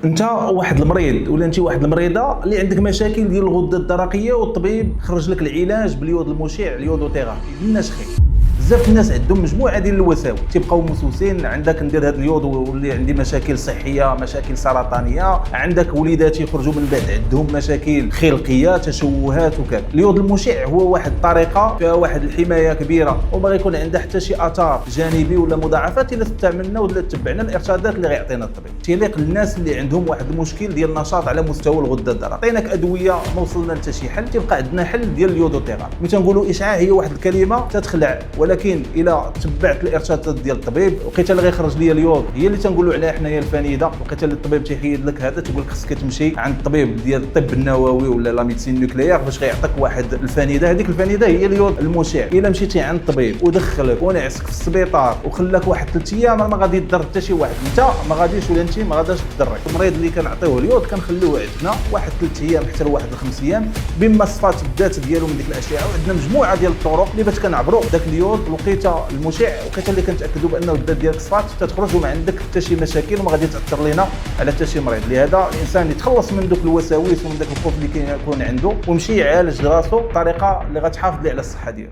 انت واحد المريض ولا انت واحد المريضه اللي عندك مشاكل ديال الغده الدرقيه والطبيب خرج لك العلاج باليود المشع اليودوثيرابي النشخي. بزاف الناس عندهم مجموعه ديال الوساوس تيبقاو موسوسين، عندك ندير هذا اليود واللي عندي مشاكل صحيه، مشاكل سرطانيه، عندك وليدات يخرجوا من بعد عندهم مشاكل خلقيه، تشوهات وكذا. اليود المشع هو واحد الطريقه فيها واحد الحمايه كبيره وما غيكون عندها حتى شي اثار جانبي ولا مضاعفات الا استعملنا ولا تبعنا الارشادات اللي غيعطينا الطبيب. تيليق للناس اللي عندهم واحد المشكل ديال النشاط على مستوى الغده الدرقيه. عطيناك ادويه ما وصلنا حتى شي حل، تيبقى عندنا حل ديال اليودوثيرابي. ملي تنقولوا اشعاع هي واحد الكلمه تتخلع، ولكن الى تبعت الارشادات ديال الطبيب وقيته اللي غيخرج لي اليود هي اللي تنقولوا عليها حنايا الفنيده. وقيته اللي الطبيب تيحيد لك هذا تيقول لك خصك تمشي عند الطبيب ديال الطب النووي ولا لا ميديسين نوكليير باش غيعطيك واحد الفنيده. هذيك الفنيده هي اليود المشع. الا مشيتي عند الطبيب ودخلك ونعسك في السبيطار وخلاك واحد 3 ايام ما غادي يضر حتى شي واحد، انت ما غاديش ولا انت ما غاداش تضرك. المريض اللي كنعطيوه اليود كنخليوه عندنا واحد 3 ايام حتى لواحد 5 ايام بما صفات الذات ديالو من ديك الاشعه. وعندنا مجموعه ديال الطرق اللي باش كنعبروا داك اليود الوقيته المشع وقيته اللي كنتاكدوا بانه الذات ديالك صفات تتخرج وما عندك حتى شي مشاكل وما غادي تاثر لينا على حتى شي مريض. لهذا الانسان يتخلص من دوك الوساوس ومن داك الخوف اللي كيكون عنده ويمشي يعالج راسو بطريقه اللي غتحافظ ليه على الصحه ديالو.